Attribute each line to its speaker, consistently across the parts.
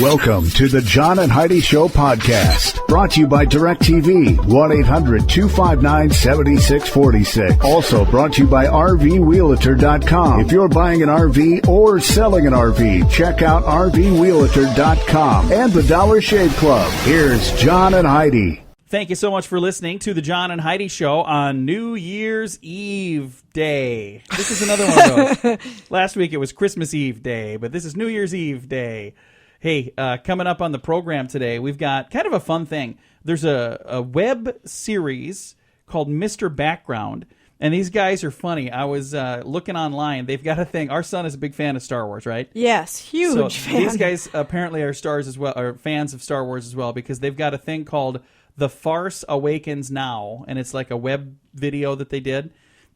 Speaker 1: Welcome to the John and Heidi Show podcast, brought to you by DirecTV, 1-800-259-7646. Also brought to you by RVRealtor.com. If you're buying an RV or selling an RV, check out RVRealtor.com and the Dollar Shave Club. Here's John and Heidi.
Speaker 2: Thank you so much for listening to the John and Heidi Show on New Year's Eve Day. This is another one of those. Last week it was Christmas Eve Day, but this is New Year's Eve Day. Hey, coming up on the program today, we've got kind of a fun thing. There's a web series called Mr.Background, and these guys are funny. I was looking online. They've got a thing. Our son is a big fan of Star Wars, right?
Speaker 3: Yes, huge fan.
Speaker 2: These guys apparently are stars as well, or fans of Star Wars as well, because they've got a thing called The Farce Awakens Now, and it's like a web video that they did.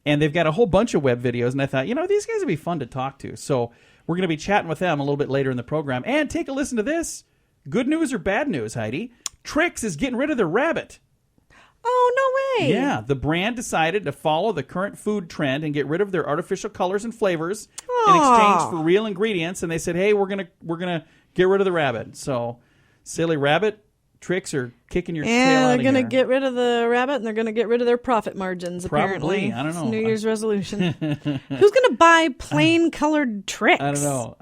Speaker 2: And they've got a whole bunch of web videos, and I thought, these guys would be fun to talk to. So we're going to be chatting with them a little bit later in the program. And take a listen to this. Good news or bad news, Heidi? Trix is getting rid of their rabbit.
Speaker 3: Oh, no way.
Speaker 2: Yeah, the brand decided to follow the current food trend and get rid of their artificial colors and flavors in exchange for real ingredients. And they said, hey, we're gonna get rid of the rabbit. So, silly rabbit, Trix are kicking your tail out of here.
Speaker 3: Yeah, they're going to get rid of the rabbit, and they're going to get rid of their profit margins, apparently.
Speaker 2: Probably. I don't know.
Speaker 3: It's New Year's resolution. Who's going to buy plain-colored Trix?
Speaker 2: I don't know.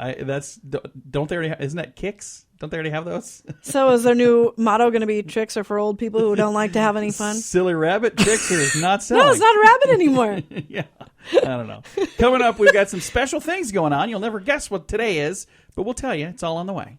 Speaker 2: Don't they already isn't that Kicks? Don't they already have those?
Speaker 3: So is their new motto going to be Trix are for old people who don't like to have any fun?
Speaker 2: Silly rabbit, Trix are not selling.
Speaker 3: No, it's not a rabbit anymore.
Speaker 2: Yeah, I don't know. Coming up, we've got some special things going on. You'll never guess what today is, but we'll tell you. It's all on the way.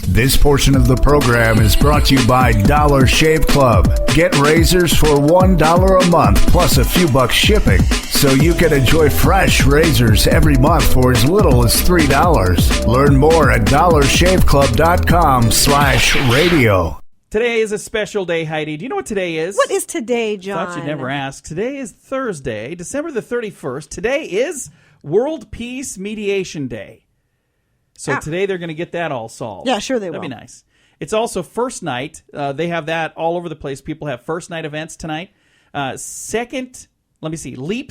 Speaker 1: This portion of the program is brought to you by Dollar Shave Club. Get razors for $1 a month plus a few bucks shipping, so you can enjoy fresh razors every month for as little as $3. Learn more at dollarshaveclub.com/radio.
Speaker 2: Today is a special day, Heidi. Do you know what today is?
Speaker 3: What is today, John?
Speaker 2: Thought you'd never ask. Today is Thursday, December the 31st. Today is World Peace Mediation Day. So today they're going to get that all solved.
Speaker 3: Yeah, sure they will.
Speaker 2: That'd be nice. It's also first night. They have that all over the place. People have first night events tonight. Leap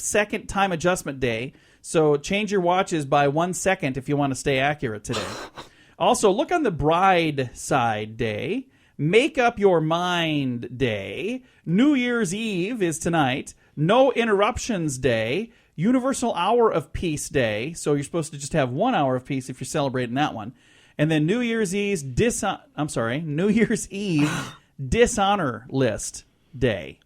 Speaker 2: second time adjustment day. So change your watches by 1 second if you want to stay accurate today. Also, look on the bride side day. Make up your mind day. New Year's Eve is tonight. No interruptions day. Universal Hour of Peace Day, so you're supposed to just have 1 hour of peace if you're celebrating that one. And then New Year's Eve Dishonor List Day.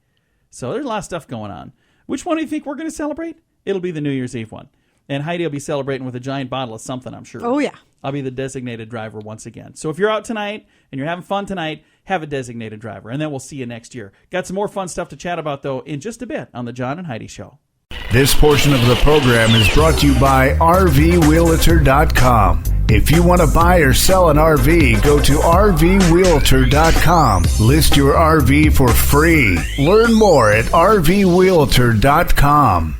Speaker 2: So there's a lot of stuff going on. Which one do you think we're going to celebrate? It'll be the New Year's Eve one. And Heidi will be celebrating with a giant bottle of something, I'm sure.
Speaker 3: Oh, yeah.
Speaker 2: I'll be the designated driver once again. So if you're out tonight and you're having fun tonight, have a designated driver, and then we'll see you next year. Got some more fun stuff to chat about, though, in just a bit on the John and Heidi Show.
Speaker 1: This portion of the program is brought to you by RVRealtor.com. If you want to buy or sell an RV, go to RVRealtor.com. List your RV for free. Learn more at RVRealtor.com.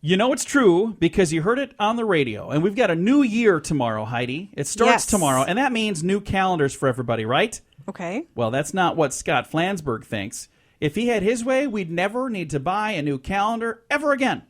Speaker 2: You know it's true because you heard it on the radio. And we've got a new year tomorrow, Heidi. It starts tomorrow, and that means new calendars for everybody, right?
Speaker 3: Okay.
Speaker 2: Well, that's not what Scott Flansburgh thinks. If he had his way, we'd never need to buy a new calendar ever again.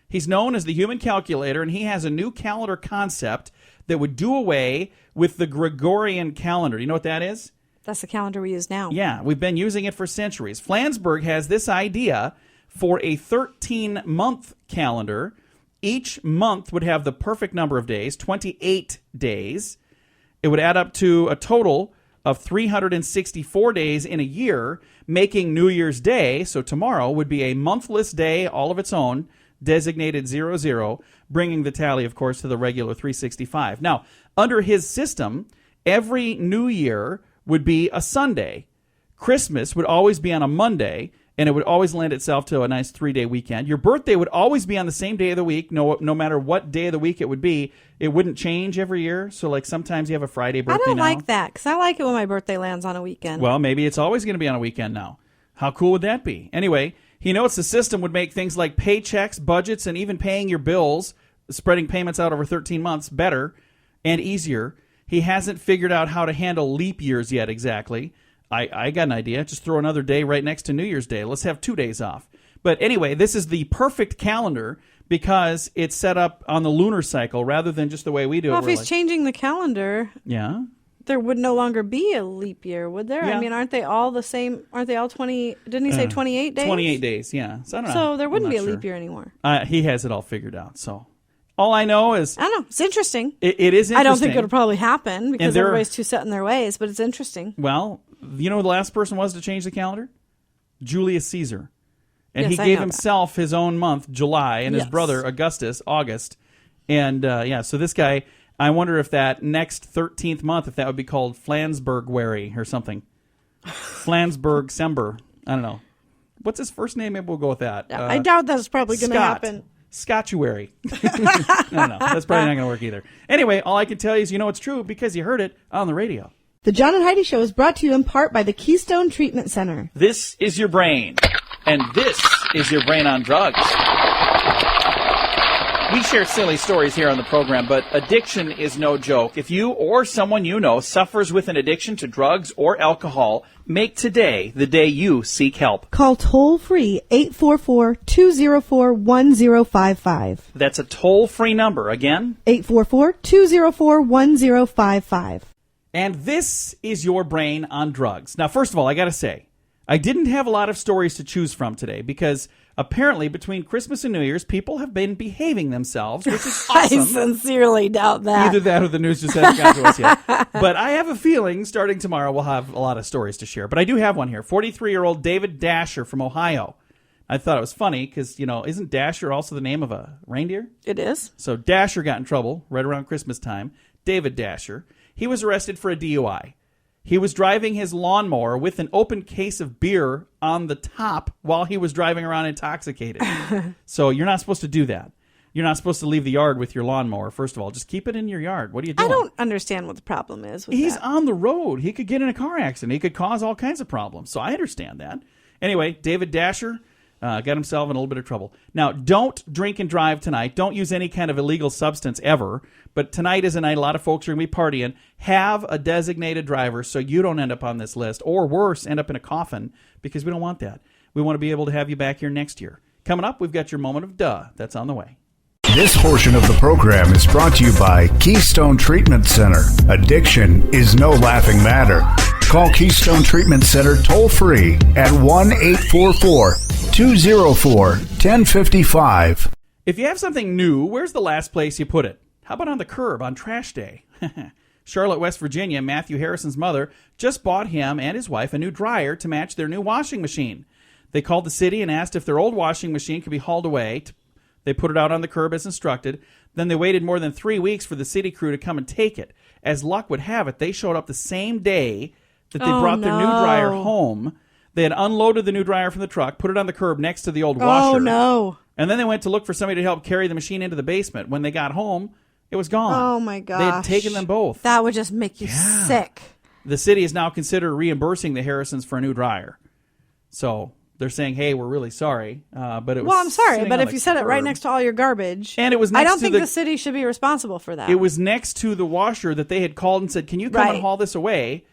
Speaker 2: He's known as the human calculator, and he has a new calendar concept that would do away with the Gregorian calendar. You know what that is?
Speaker 3: That's the calendar we use now.
Speaker 2: Yeah, we've been using it for centuries. Flansburgh has this idea for a 13-month calendar. Each month would have the perfect number of days, 28 days. It would add up to a total of 364 days in a year, making New Year's Day, so tomorrow, would be a monthless day all of its own, designated 00, bringing the tally, of course, to the regular 365. Now, under his system, every New Year would be a Sunday. Christmas would always be on a Monday, and it would always lend itself to a nice 3-day weekend. Your birthday would always be on the same day of the week, no matter what day of the week it would be. It wouldn't change every year. So, like, sometimes you have a Friday birthday now.
Speaker 3: I don't like that, because I like it when my birthday lands on a weekend.
Speaker 2: Well, maybe it's always going to be on a weekend now. How cool would that be? Anyway, he notes the system would make things like paychecks, budgets, and even paying your bills, spreading payments out over 13 months, better and easier. He hasn't figured out how to handle leap years yet exactly. I got an idea. Just throw another day right next to New Year's Day. Let's have 2 days off. But anyway, this is the perfect calendar because it's set up on the lunar cycle rather than just the way we do it.
Speaker 3: Well, if he's changing the calendar,
Speaker 2: yeah,
Speaker 3: there would no longer be a leap year, would there?
Speaker 2: Yeah.
Speaker 3: I mean, aren't they all the same? Aren't they all 20? Didn't he say 28 days?
Speaker 2: 28 days, yeah. So I don't know.
Speaker 3: So there wouldn't be a
Speaker 2: sure.
Speaker 3: leap year anymore.
Speaker 2: He has it all figured out. So all I know is
Speaker 3: I don't know. It's interesting.
Speaker 2: it is interesting.
Speaker 3: I don't think it'll probably happen because
Speaker 2: there-
Speaker 3: everybody's too set in their ways, but it's interesting.
Speaker 2: Well, you know who the last person was to change the calendar? Julius Caesar. And
Speaker 3: Yes,
Speaker 2: he
Speaker 3: I
Speaker 2: gave
Speaker 3: know
Speaker 2: himself his own month, July, and his
Speaker 3: Yes.
Speaker 2: brother, August. And so this guy, I wonder if that next 13th month, if that would be called Flansburg-wary or something. Flansburg-sember. I don't know. What's his first name? Maybe we'll go with that.
Speaker 3: I doubt that's probably going to happen.
Speaker 2: Scotchuary. I don't know. That's probably not going to work either. Anyway, all I can tell you is you know it's true because you heard it on the radio.
Speaker 4: The John and Heidi Show is brought to you in part by the Keystone Treatment Center.
Speaker 2: This is your brain, and this is your brain on drugs. We share silly stories here on the program, but addiction is no joke. If you or someone you know suffers with an addiction to drugs or alcohol, make today the day you seek help.
Speaker 4: Call toll-free 844-204-1055.
Speaker 2: That's a toll-free number. Again,
Speaker 4: 844-204-1055.
Speaker 2: and this is your brain on drugs. Now, first of all, I got to say, I didn't have a lot of stories to choose from today because apparently between Christmas and New Year's, people have been behaving themselves, which is awesome.
Speaker 3: I sincerely doubt that.
Speaker 2: Either that or the news just hasn't gotten to us yet. But I have a feeling starting tomorrow we'll have a lot of stories to share. But I do have one here. 43-year-old David Dasher from Ohio. I thought it was funny because, isn't Dasher also the name of a reindeer?
Speaker 3: It is.
Speaker 2: So Dasher got in trouble right around Christmas time. David Dasher. He was arrested for a DUI. He was driving his lawnmower with an open case of beer on the top while he was driving around intoxicated. So you're not supposed to do that. You're not supposed to leave the yard with your lawnmower, first of all. Just keep it in your yard. What are you doing?
Speaker 3: I don't understand what the problem is with
Speaker 2: He's
Speaker 3: that.
Speaker 2: on the road. He could get in a car accident. He could cause all kinds of problems. So I understand that. Anyway, David Dasher got himself in a little bit of trouble. Now, don't drink and drive tonight. Don't use any kind of illegal substance ever. But tonight is a night a lot of folks are going to be partying. Have a designated driver so you don't end up on this list. Or worse, end up in a coffin because we don't want that. We want to be able to have you back here next year. Coming up, we've got your moment of duh. That's on the way.
Speaker 1: This portion of the program is brought to you by Keystone Treatment Center. Addiction is no laughing matter. Call Keystone Treatment Center toll-free at 1-844-204-1055.
Speaker 2: If you have something new, where's the last place you put it? How about on the curb on trash day? Charlotte, West Virginia, Matthew Harrison's mother just bought him and his wife a new dryer to match their new washing machine. They called the city and asked if their old washing machine could be hauled away. They put it out on the curb as instructed. Then they waited more than 3 weeks for the city crew to come and take it. As luck would have it, they showed up the same day that they brought their new dryer home. They had unloaded the new dryer from the truck, put it on the curb next to the old washer.
Speaker 3: Oh, no.
Speaker 2: And then they went to look for somebody to help carry the machine into the basement. When they got home, it was gone.
Speaker 3: Oh, my gosh.
Speaker 2: They had taken them both.
Speaker 3: That would just make you sick.
Speaker 2: The city is now considered reimbursing the Harrisons for a new dryer. So they're saying, hey, we're really sorry. But it was
Speaker 3: Well, I'm sorry,
Speaker 2: sitting
Speaker 3: but
Speaker 2: on
Speaker 3: if
Speaker 2: the
Speaker 3: you set it right
Speaker 2: curb.
Speaker 3: next to all your garbage.
Speaker 2: And it was
Speaker 3: I
Speaker 2: next
Speaker 3: don't
Speaker 2: to
Speaker 3: think
Speaker 2: the-
Speaker 3: the city should be responsible for that.
Speaker 2: It was next to the washer that they had called and said, can you come and
Speaker 3: Right.
Speaker 2: haul this away?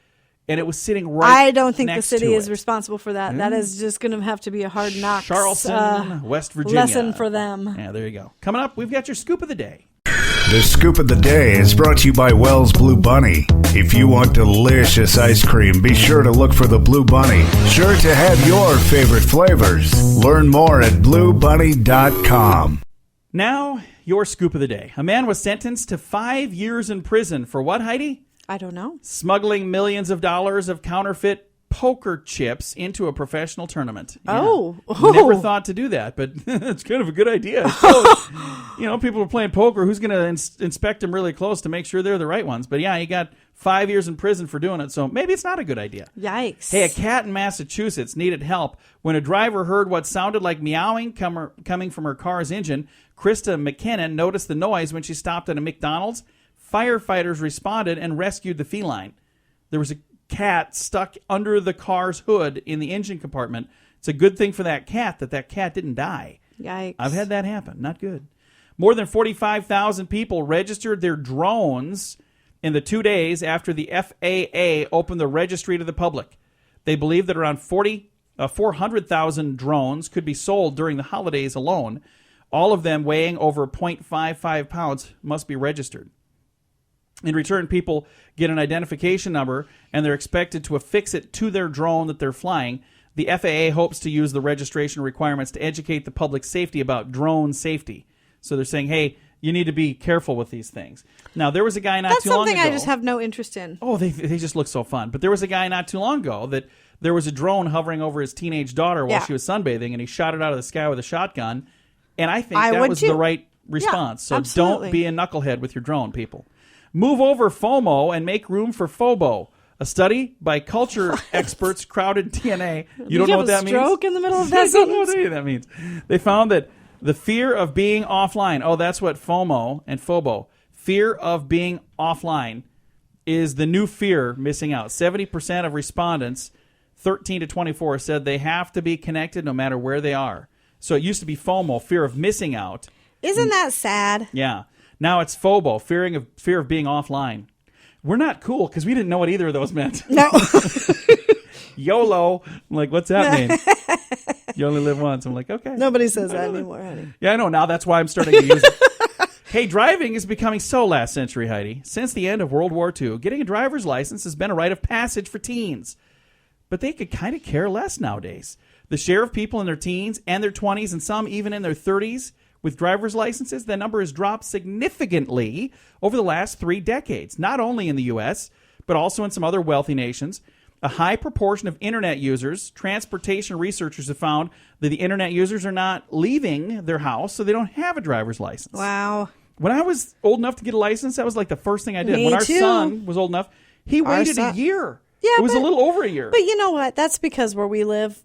Speaker 2: And it was sitting right
Speaker 3: I don't think the
Speaker 2: next
Speaker 3: city
Speaker 2: to
Speaker 3: is
Speaker 2: it.
Speaker 3: responsible for that. That is just going to have to be a hard knocks
Speaker 2: Charleston, West Virginia.
Speaker 3: lesson for them.
Speaker 2: Yeah, there you go. Coming up, we've got your scoop of the day.
Speaker 1: The Scoop of the Day is brought to you by Wells Blue Bunny. If you want delicious ice cream, be sure to look for the Blue Bunny. Sure to have your favorite flavors. Learn more at bluebunny.com.
Speaker 2: Now, your scoop of the day. A man was sentenced to 5 years in prison for what, Heidi?
Speaker 3: I don't know.
Speaker 2: Smuggling millions of dollars of counterfeit poker chips into a professional tournament. Yeah.
Speaker 3: Oh.
Speaker 2: Never thought to do that, but it's kind of a good idea. So, people are playing poker. Who's going to inspect them really close to make sure they're the right ones? But yeah, he got 5 years in prison for doing it, so maybe it's not a good idea.
Speaker 3: Yikes.
Speaker 2: Hey, a cat in Massachusetts needed help when a driver heard what sounded like meowing coming from her car's engine. Krista McKinnon noticed the noise when she stopped at a McDonald's. Firefighters responded and rescued the feline. There was a cat stuck under the car's hood in the engine compartment. It's a good thing for that cat didn't die.
Speaker 3: Yikes.
Speaker 2: I've had that happen. Not good. More than 45,000 people registered their drones in the 2 days after the FAA opened the registry to the public. They believe that around 400,000 drones could be sold during the holidays alone. All of them weighing over 0.55 pounds must be registered. In return, people get an identification number, and they're expected to affix it to their drone that they're flying. The FAA hopes to use the registration requirements to educate the public safety about drone safety. So they're saying, hey, you need to be careful with these things. Now, there was a guy not too long ago.
Speaker 3: That's something I just have no interest in.
Speaker 2: Oh, they just look so fun. But there was a guy not too long ago that there was a drone hovering over his teenage daughter while she was sunbathing, and he shot it out of the sky with a shotgun. And I think that was the right response. So
Speaker 3: absolutely.
Speaker 2: Don't be a knucklehead with your drone, people. Move over FOMO and make room for FOBO. A study by culture experts crowded TNA. You don't know what that means?
Speaker 3: Stroke in the middle of that
Speaker 2: I don't know what
Speaker 3: sentence?
Speaker 2: any of that means. They found that the fear of being offline, that's what FOMO and FOBO, fear of being offline, is the new fear missing out. 70% of respondents, 13 to 24, said they have to be connected no matter where they are. So it used to be FOMO, fear of missing out.
Speaker 3: Isn't that sad?
Speaker 2: Yeah. Now it's FOBO, fear of being offline. We're not cool because we didn't know what either of those meant.
Speaker 3: No.
Speaker 2: YOLO. I'm like, what's that mean? You only live once. I'm like, okay.
Speaker 3: Nobody says that anymore, honey.
Speaker 2: Yeah, I know. Now that's why I'm starting to use it. Hey, driving is becoming so last century, Heidi. Since the end of World War II, getting a driver's license has been a rite of passage for teens. But they could kind of care less nowadays. The share of people in their teens and their 20s and some even in their 30s with driver's licenses, that number has dropped significantly over the last 3 decades, not only in the U.S., but also in some other wealthy nations. A high proportion of Internet users, transportation researchers have found that the Internet users are not leaving their house, so they don't have a driver's license.
Speaker 3: Wow.
Speaker 2: When I was old enough to get a license, that was like the first thing I did.
Speaker 3: Me
Speaker 2: when our
Speaker 3: too.
Speaker 2: son was old enough, he waited a year.
Speaker 3: Yeah,
Speaker 2: it was a little over a year.
Speaker 3: But you know what? That's because where we live,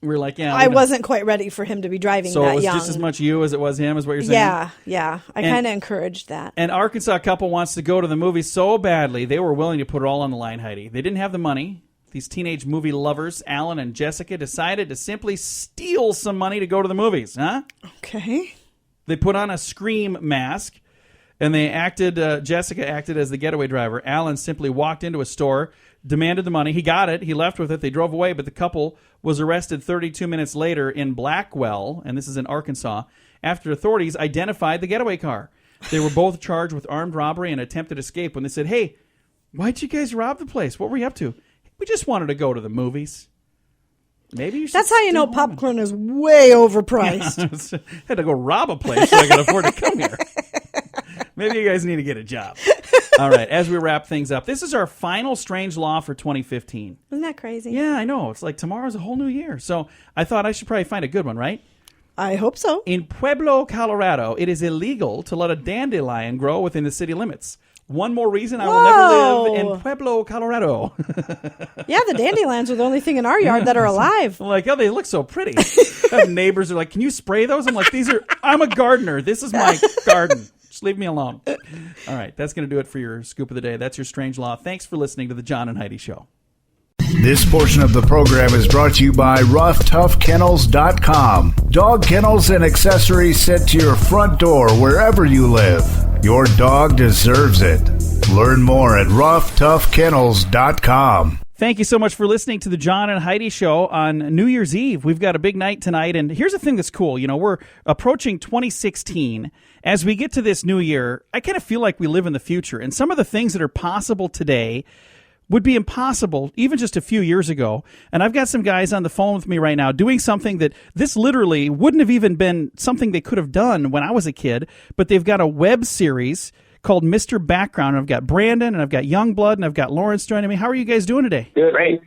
Speaker 2: we were like, yeah.
Speaker 3: I wasn't quite ready for him to be driving
Speaker 2: so
Speaker 3: that
Speaker 2: it was
Speaker 3: young.
Speaker 2: just as much you as it was him, is what you're saying?
Speaker 3: Yeah. I kind of encouraged that.
Speaker 2: An Arkansas couple wants to go to the movies so badly, they were willing to put it all on the line, Heidi. They didn't have the money. These teenage movie lovers, Alan and Jessica, decided to simply steal some money to go to the movies, huh?
Speaker 3: Okay.
Speaker 2: They put on a Scream mask, and they Jessica acted as the getaway driver. Alan simply walked into a store, demanded the money. He got it. He left with it. They drove away, but the couple was arrested 32 minutes later in Blackwell, and this is in Arkansas, after authorities identified the getaway car. They were both charged with armed robbery and attempted escape when they said, hey, why'd you guys rob the place? What were you up to? We just wanted to go to the movies. Maybe you should.
Speaker 3: That's how you know popcorn is way overpriced.
Speaker 2: Yeah, had to go rob a place so I could afford to come here. Maybe you guys need to get a job. All right, as we wrap things up, this is our final Strange Law for 2015.
Speaker 3: Isn't that crazy?
Speaker 2: Yeah, I know. It's like tomorrow's a whole new year. So I thought I should probably find a good one, right?
Speaker 3: I hope so.
Speaker 2: In Pueblo, Colorado, it is illegal to let a dandelion grow within the city limits. One more reason I will never live in Pueblo, Colorado.
Speaker 3: Yeah, the dandelions are the only thing in our yard that are alive.
Speaker 2: I'm like, oh, they look so pretty. I have neighbors are like, can you spray those? I'm like, I'm a gardener. This is my garden. Just leave me alone. All right, that's going to do it for your scoop of the day. That's your Strange Law. Thanks for listening to the John and Heidi Show.
Speaker 1: This portion of the program is brought to you by RoughToughKennels.com. Dog kennels and accessories sent to your front door wherever you live. Your dog deserves it. Learn more at RoughToughKennels.com.
Speaker 2: Thank you so much for listening to the John and Heidi Show on New Year's Eve. We've got a big night tonight, and here's the thing that's cool. You know, we're approaching 2016. As we get to this new year, I kind of feel like we live in the future, and some of the things that are possible today would be impossible even just a few years ago. And I've got some guys on the phone with me right now doing something that this literally wouldn't have even been something they could have done when I was a kid, but they've got a web series called Mr.Background. I've got Branden, and I've got Youngblood, and I've got Laurance joining me. How are you guys doing today?
Speaker 5: Good. I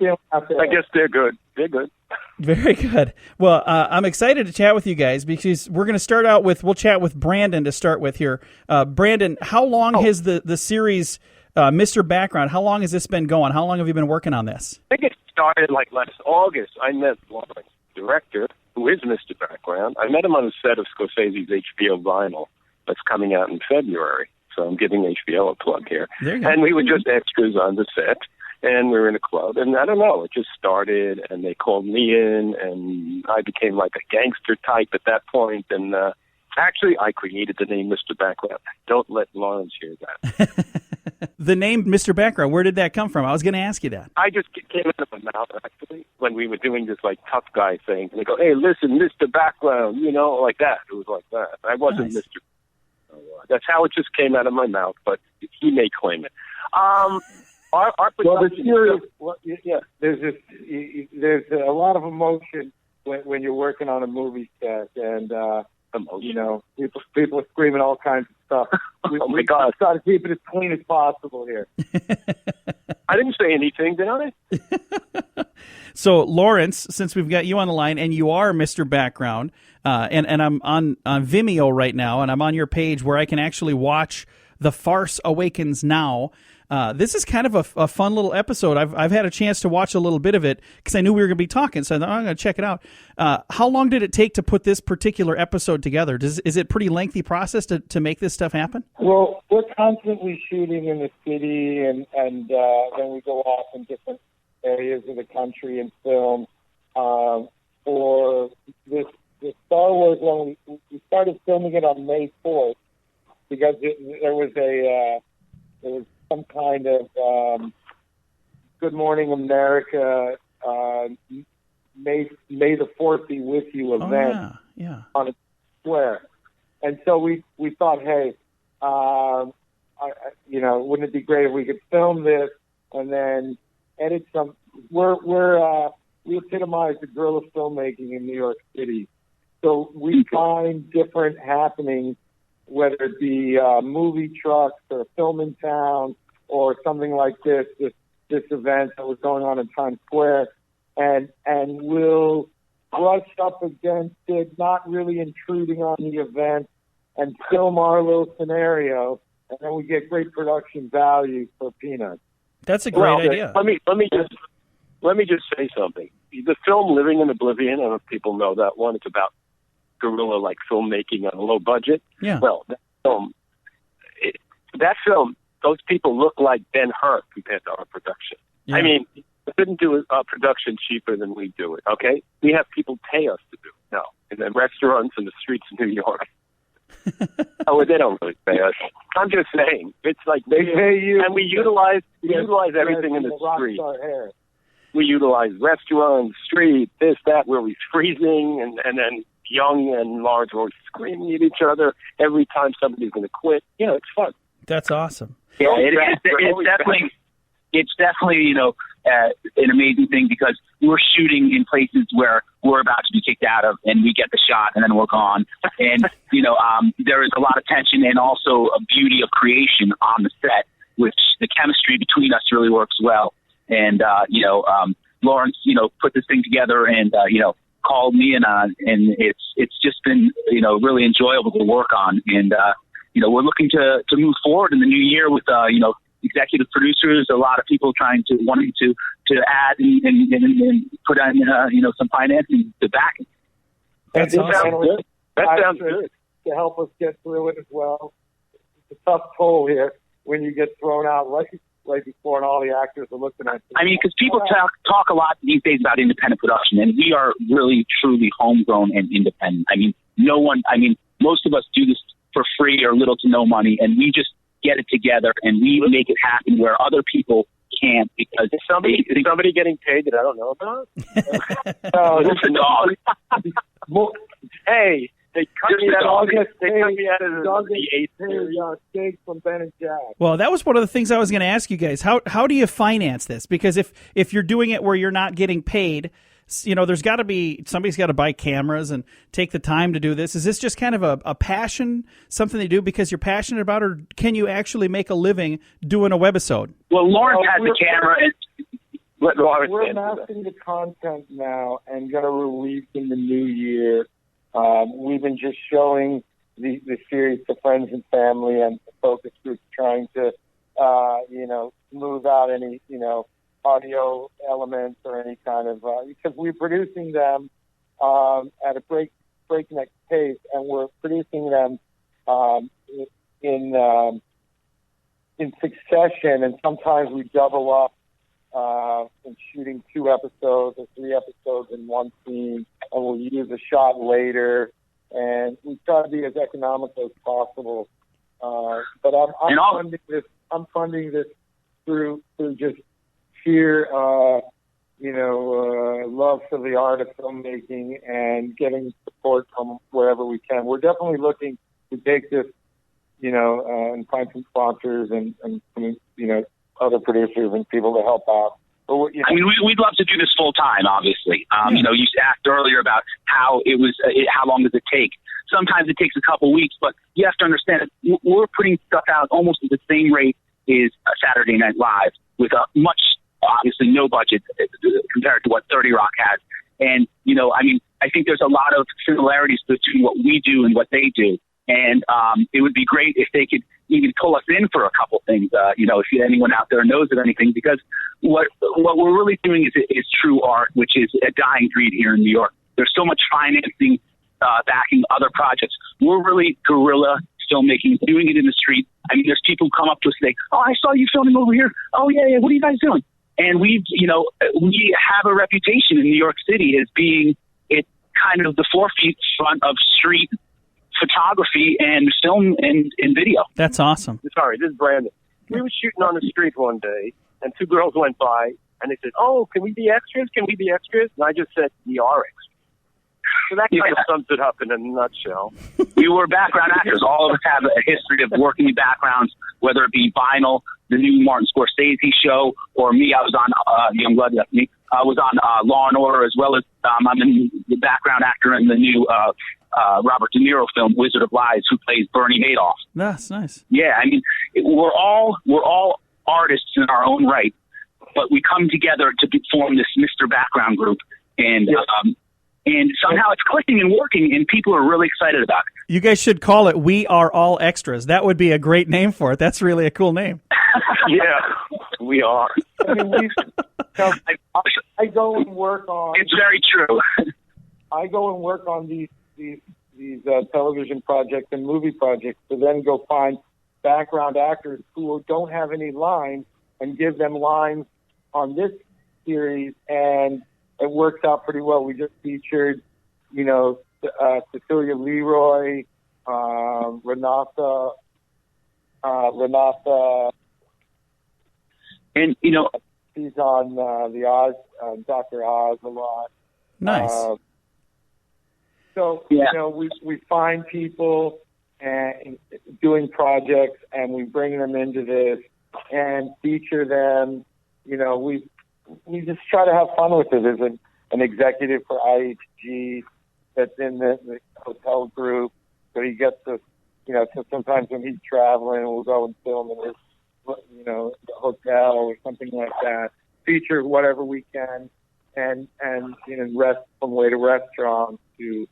Speaker 5: guess they're good. They're good.
Speaker 2: Very good. Well, I'm excited to chat with you guys because we're going to start out with, we'll chat with Branden to start with here. Branden, how long has the series Mr.Background, how long has this been going? How long have you been working on this?
Speaker 5: I think it started like last August. I met Laurance, director, who is Mr. Background. I met him on the set of Scorsese's HBO Vinyl that's coming out in February. So I'm giving HBO a plug here.
Speaker 2: There you go.
Speaker 5: And we were just extras on the set, and we were in a club. And I don't know, it just started, and they called me in, and I became like a gangster type at that point. And actually, I created the name Mr. Background. Don't let Laurance hear that.
Speaker 2: The name Mr. Background, where did that come from? I was going to ask you that.
Speaker 5: I just came into my mouth, actually, when we were doing this, like, tough guy thing. And they go, hey, listen, Mr. Background, you know, like that. It was like that. I wasn't
Speaker 2: Nice.
Speaker 5: Mr. That's how it just came out of my mouth, but he may claim it. Our
Speaker 6: there's a lot of emotion when you're working on a movie set, and people are screaming all kinds of stuff. We try to keep it as clean as possible here.
Speaker 5: I didn't say anything, did I?
Speaker 2: So, Laurance, since we've got you on the line, and you are Mr. Background, and I'm on Vimeo right now, and I'm on your page where I can actually watch The Farce Awakens Now. This is kind of a fun little episode. I've had a chance to watch a little bit of it because I knew we were going to be talking, so I thought, I'm going to check it out. How long did it take to put this particular episode together? Is it a pretty lengthy process to make this stuff happen?
Speaker 6: Well, we're constantly shooting in the city, and then we go off in different areas of the country and film. For this Star Wars one, we started filming it on May 4th because there was some kind of Good Morning America, May the 4th be with you event on a square. And so we thought, hey, wouldn't it be great if we could film this and then edit some? We epitomize the guerrilla filmmaking in New York City. So we find different happenings, whether it be movie trucks or a film in town or something like this event that was going on in Times Square, and we'll brush up against it, not really intruding on the event, and film our little scenario, and then we get great production value for peanuts.
Speaker 2: That's a great idea.
Speaker 5: Let me just say something. The film Living in Oblivion, I don't know if people know that one. It's about guerrilla-like filmmaking on a low budget.
Speaker 2: Yeah.
Speaker 5: Well, that film, those people look like Ben-Hur compared to our production. Yeah. I mean, we couldn't do a production cheaper than we do it, okay? We have people pay us to do it now in the restaurants and the streets of New York. They don't really pay us. I'm just saying. It's like
Speaker 6: they pay you.
Speaker 5: And we utilize everything in the street. We utilize restaurants, street, this, that, where we're freezing, and then young and large were screaming at each other every time somebody's going to quit. It's fun.
Speaker 2: That's awesome.
Speaker 7: Yeah, it's definitely an amazing thing because we're shooting in places where we're about to be kicked out of, and we get the shot, and then we're gone. And there is a lot of tension and also a beauty of creation on the set, which the chemistry between us really works well. And Laurance, put this thing together and called me, and it's just been really enjoyable to work on. And we're looking to move forward in the new year with executive producers, a lot of people wanting to add and put on some financing to back it.
Speaker 2: That's awesome.
Speaker 5: That sounds good.
Speaker 6: To help us get through it as well. It's a tough toll here when you get thrown out right before and all the actors are looking at you.
Speaker 7: I mean, because people talk a lot these days about independent production, and we are really, truly homegrown and independent. I mean, most of us do this for free or little to no money, and we just get it together and we make it happen where other people can't because
Speaker 5: is somebody getting paid that I don't know about? Hey, they cut me out of the eighth
Speaker 6: steak from Ben and Jack.
Speaker 2: Well, that was one of the things I was going to ask you guys. How do you finance this? Because if you're doing it where you're not getting paid, there's got to be somebody's got to buy cameras and take the time to do this. Is this just kind of a passion, something they do because you're passionate about, or can you actually make a living doing a webisode?
Speaker 7: Well, Laurance has the camera.
Speaker 6: We're mastering the content now and going to release in the new year. We've been just showing the series to friends and family and focus groups, trying to smooth out any audio elements or any kind of because we're producing them at a breakneck pace, and we're producing them in succession, and sometimes we double up in shooting 2 episodes or 3 episodes in one scene, and we'll use a shot later, and we try to be as economical as possible. But I'm funding this through just sheer, love for the art of filmmaking and getting support from wherever we can. We're definitely looking to take this, and find some sponsors and some, other producers and people to help out. But,
Speaker 7: I mean, we'd love to do this full time, obviously. You asked earlier about how how long does it take? Sometimes it takes a couple weeks, but you have to understand that we're putting stuff out almost at the same rate as Saturday Night Live, with a much, obviously, no budget compared to what 30 Rock has. And, I think there's a lot of similarities between what we do and what they do. And it would be great if they could even pull us in for a couple things, if anyone out there knows of anything, because what we're really doing is true art, which is a dying breed here in New York. There's so much financing backing other projects. We're really guerrilla filmmaking, doing it in the street. I mean, there's people who come up to us and say, "Oh, I saw you filming over here. Oh, yeah, what are you guys doing?" And we have a reputation in New York City as being kind of the forefront of street photography and film and video.
Speaker 2: That's awesome.
Speaker 5: Sorry, this is Brandon. We were shooting on the street one day, and two girls went by, and they said, "Oh, can we be extras? Can we be extras?" And I just said, "We are extras." So that kind of sums it up in a nutshell.
Speaker 7: We were background actors. All of us have a history of working in backgrounds, whether it be Vinyl, the new Martin Scorsese show, or me. I was on Youngblood. That's me. I was on Law and Order, as well as I'm the background actor in the new Robert De Niro film Wizard of Lies, who plays Bernie Madoff.
Speaker 2: That's nice.
Speaker 7: Yeah, I mean, we're all artists in our own right, but we come together to form this Mr. Background group, and somehow it's clicking and working, and people are really excited about it.
Speaker 2: You guys should call it "We Are All Extras." That would be a great name for it. That's really a cool name.
Speaker 5: Yeah, we are.
Speaker 6: I mean, I go and work on.
Speaker 7: It's very true.
Speaker 6: I go and work on these television projects and movie projects to then go find background actors who don't have any lines and give them lines on this series, and it works out pretty well. We just featured, Cecilia Leroy, Renata,
Speaker 7: and
Speaker 6: she's on the Oz, Dr. Oz a lot.
Speaker 2: Nice.
Speaker 6: So we find people and doing projects, and we bring them into this and feature them. We just try to have fun with it. There's an executive for IHG that's in the hotel group, so he gets to, so sometimes when he's traveling, we'll go and film in his, the hotel or something like that. Feature whatever we can, and rest from way to restaurants to,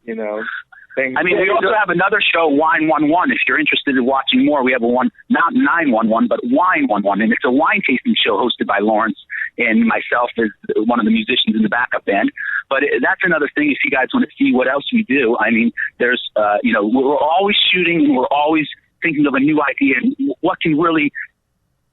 Speaker 6: things.
Speaker 7: I mean, we also have another show, Wine 11. If you're interested in watching more, we have one, not 911, but Wine 11, and it's a wine tasting show hosted by Laurance and myself as one of the musicians in the backup band. But that's another thing if you guys want to see what else we do. I mean, there's, we're always shooting, and we're always thinking of a new idea and what can really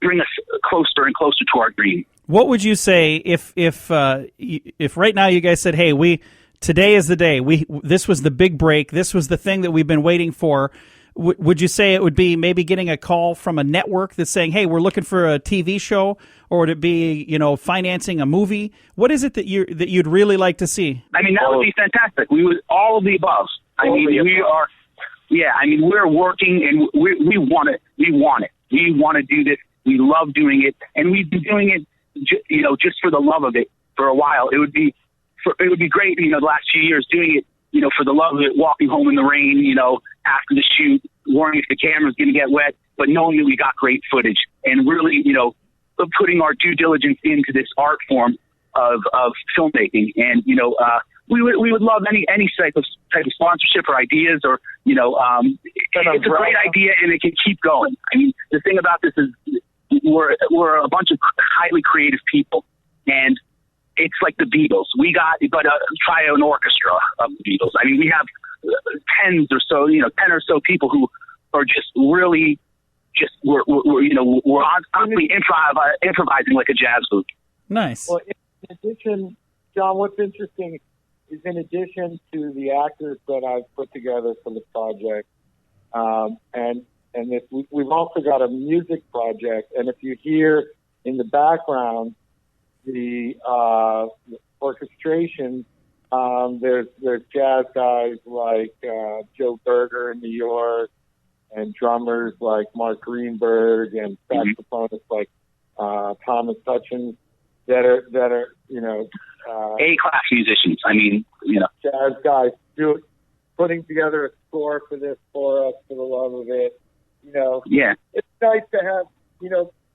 Speaker 7: bring us closer and closer to our dream.
Speaker 2: What would you say if right now you guys said, "Hey, today is the day. This was the big break. This was the thing that we've been waiting for." Would you say it would be maybe getting a call from a network that's saying, "Hey, we're looking for a TV show," or would it be, financing a movie? What is it that you'd really like to see?
Speaker 7: I mean, that would be fantastic. We would all of the above. We're working, and we want it. We want it. We want to do this. We love doing it, and we've been doing it, just for the love of it for a while. It would be great, the last few years doing it, for the love of it, walking home in the rain, after the shoot, worrying if the camera's going to get wet, but knowing that we got great footage and really, putting our due diligence into this art form of filmmaking. And, we would love any type of sponsorship or ideas or, it's a great idea and it can keep going. I mean, the thing about this is we're a bunch of highly creative people, and it's like the Beatles. Try an orchestra of the Beatles. I mean, we have 10 or so people who are just really we're constantly improvising like a jazz group.
Speaker 2: Nice.
Speaker 6: Well, in addition, John, what's interesting is in addition to the actors that I've put together for the project, and we've also got a music project. And if you hear in the background the orchestration, there's jazz guys like Joe Berger in New York, and drummers like Mark Greenberg and saxophonists like Thomas Hutchins that are
Speaker 7: A-class musicians. I mean,
Speaker 6: jazz guys putting together a score for this for us for the love of it.
Speaker 7: Yeah.
Speaker 6: It's nice to have,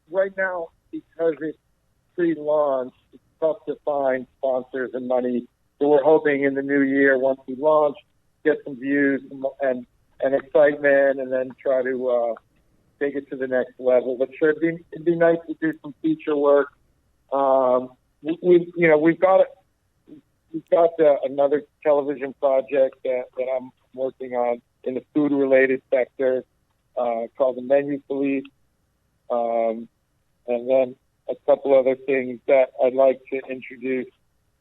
Speaker 6: right now, because it's pre-launch, it's tough to find sponsors and money. So we're hoping in the new year, once we launch, get some views and excitement, and then try to take it to the next level. But sure, it'd be nice to do some feature work. We've got another television project that I'm working on in the food-related sector called The Menu Police, and then a couple other things that I'd like to introduce.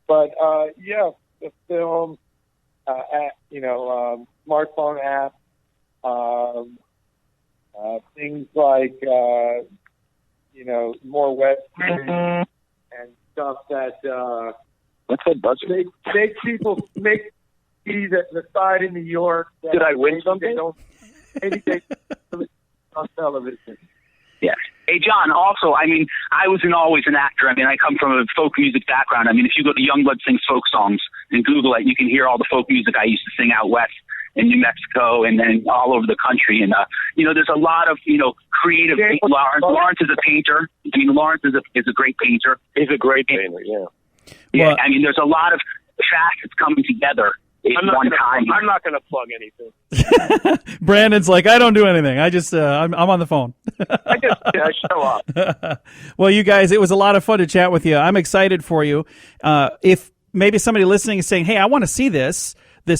Speaker 6: But the film, smartphone app, things like more web series and stuff that
Speaker 5: What's that buzzword?
Speaker 6: make see the side in New York. That
Speaker 5: Did I win
Speaker 6: maybe
Speaker 5: something?
Speaker 6: Maybe they on television.
Speaker 7: Yeah. Hey, John, also, I mean, I wasn't always an actor. I mean, I come from a folk music background. I mean, if you go to Youngblood Sings Folk Songs and Google it, you can hear all the folk music I used to sing out west in New Mexico and then all over the country. And, there's a lot of, creative people. Laurance is a painter. I mean, Laurance is a great painter.
Speaker 5: He's a great painter, yeah.
Speaker 7: Yeah, I mean, there's a lot of facets coming together at one time.
Speaker 5: I'm not going to plug anything.
Speaker 2: Brandon's like, I don't do anything. I just, I'm on the phone.
Speaker 5: I show up.
Speaker 2: Well, you guys, it was a lot of fun to chat with you. I'm excited for you. If maybe somebody listening is saying, hey, I want to see this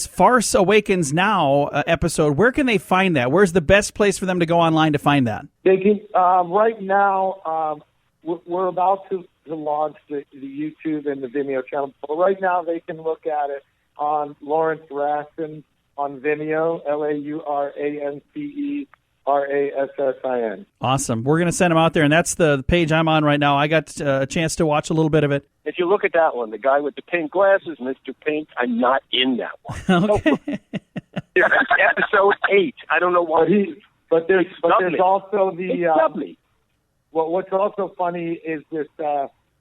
Speaker 2: Farce Awakens Now episode, where can they find that? Where's the best place for them to go online to find that?
Speaker 6: They can, right now, we're about to launch the YouTube and the Vimeo channel. But right now, they can look at it on Laurance Rassin on Vimeo, LauranceRassin.
Speaker 2: Awesome. We're going to send them out there, and that's the page I'm on right now. I got a chance to watch a little bit of it.
Speaker 5: If you look at that one, the guy with the pink glasses, Mr. Pink, I'm not in that one.
Speaker 2: Okay.
Speaker 5: Episode 8. I don't know why.
Speaker 6: But there's also
Speaker 5: It's lovely.
Speaker 6: What's also funny is this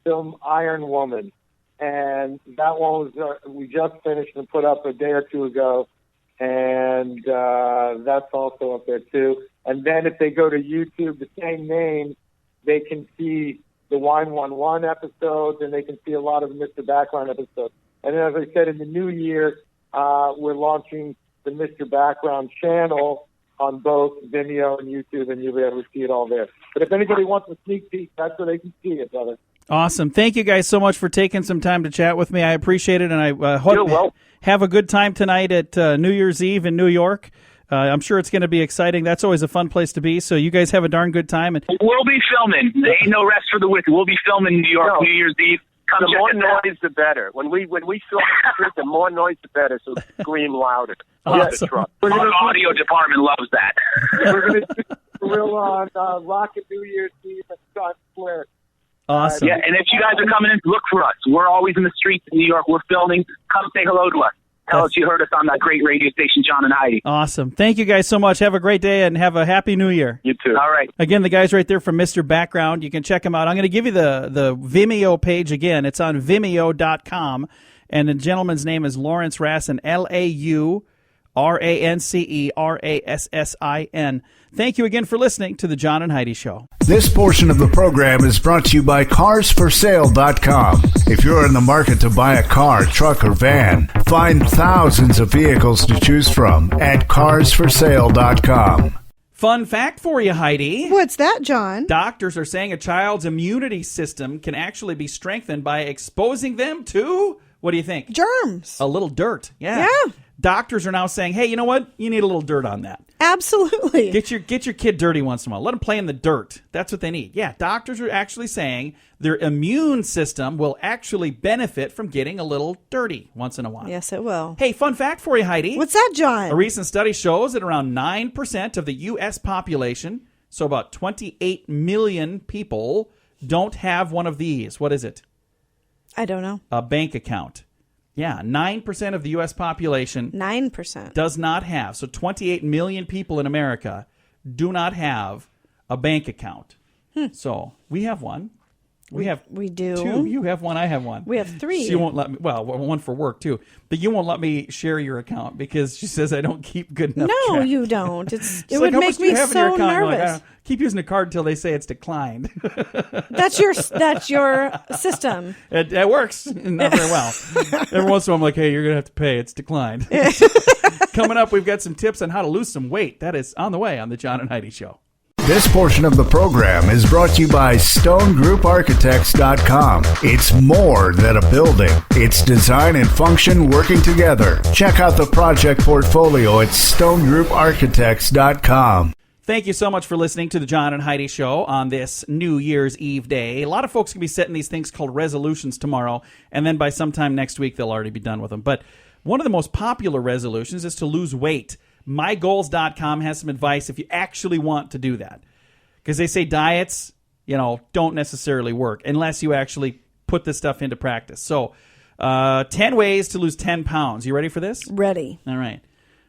Speaker 6: film Iron Woman, and that one was we just finished and put up a day or two ago, and that's also up there too. And then if they go to YouTube, the same name, they can see the Wine 1-1 episodes, and they can see a lot of the Mr. Background episodes. And then, as I said, in the new year, we're launching the Mr. Background channel on both Vimeo and YouTube, and you'll be able to see it all there. But if anybody wants a sneak peek, that's where they can see it, brother.
Speaker 2: Awesome. Thank you guys so much for taking some time to chat with me. I appreciate it, and I hope have a good time tonight at New Year's Eve in New York. I'm sure it's going to be exciting. That's always a fun place to be, so you guys have a darn good time. And
Speaker 7: we'll be filming. There ain't no rest for the wicked. We'll be filming in New York New Year's Eve.
Speaker 5: The more noise, the better. When we film the street, the more noise, the better. So scream louder.
Speaker 2: Awesome.
Speaker 7: Our audio department loves that.
Speaker 6: We're going to do a drill on Rocket New Year's Eve at Scott Square.
Speaker 2: Awesome.
Speaker 7: Yeah, and if you guys are coming in, look for us. We're always in the streets in New York. We're filming. Come say hello to us. Tell us you heard us on that great radio station, John and Heidi.
Speaker 2: Awesome. Thank you guys so much. Have a great day and have a happy New Year.
Speaker 5: You too.
Speaker 7: All right.
Speaker 2: Again, the guys right there from Mr. Background. You can check them out. I'm going to give you the Vimeo page again. It's on Vimeo.com. And the gentleman's name is Laurance Rassin, LauranceRassin. Thank you again for listening to The John and Heidi Show.
Speaker 1: This portion of the program is brought to you by CarsForSale.com. If you're in the market to buy a car, truck, or van, find thousands of vehicles to choose from at CarsForSale.com.
Speaker 2: Fun fact for you, Heidi.
Speaker 4: What's that, John?
Speaker 2: Doctors are saying a child's immunity system can actually be strengthened by exposing them to, what do you think?
Speaker 4: Germs.
Speaker 2: A little dirt. Yeah. Doctors are now saying, hey, you know what? You need a little dirt on that.
Speaker 4: Absolutely.
Speaker 2: Get your kid dirty once in a while. Let them play in the dirt. That's what they need. Yeah, doctors are actually saying their immune system will actually benefit from getting a little dirty once in a while.
Speaker 4: Yes, it will.
Speaker 2: Hey, fun fact for you, Heidi.
Speaker 4: What's that, John?
Speaker 2: A recent study shows that around 9% of the U.S. population, so about 28 million people, don't have one of these. What is it?
Speaker 4: I don't know.
Speaker 2: A bank account. Yeah, 9% of the U.S. population
Speaker 4: 9%
Speaker 2: does not have. So 28 million people in America do not have a bank account. So we have one. We
Speaker 3: do.
Speaker 2: 2. You have one. I have one.
Speaker 3: We have 3.
Speaker 2: She won't let me. Well, one for work too. But you won't let me share your account because she says I don't keep good enough.
Speaker 3: No,
Speaker 2: track.
Speaker 3: you don't. It
Speaker 2: She's
Speaker 3: would
Speaker 2: like,
Speaker 3: make me so nervous.
Speaker 2: Like, keep using the card until they say it's declined.
Speaker 3: That's your system.
Speaker 2: It works not very well. Every once in a while, I'm like, hey, you're gonna have to pay. It's declined. Coming up, we've got some tips on how to lose some weight. That is on the way on the John and Heidi Show.
Speaker 1: This portion of the program is brought to you by StoneGroupArchitects.com. It's more than a building. It's design and function working together. Check out the project portfolio at StoneGroupArchitects.com.
Speaker 2: Thank you so much for listening to the John and Heidi Show on this New Year's Eve day. A lot of folks can be setting these things called resolutions tomorrow, and then by sometime next week, they'll already be done with them. But one of the most popular resolutions is to lose weight. MyGoals.com has some advice if you actually want to do that. Because they say diets, don't necessarily work unless you actually put this stuff into practice. So 10 ways to lose 10 pounds. You ready for this?
Speaker 3: Ready.
Speaker 2: All right.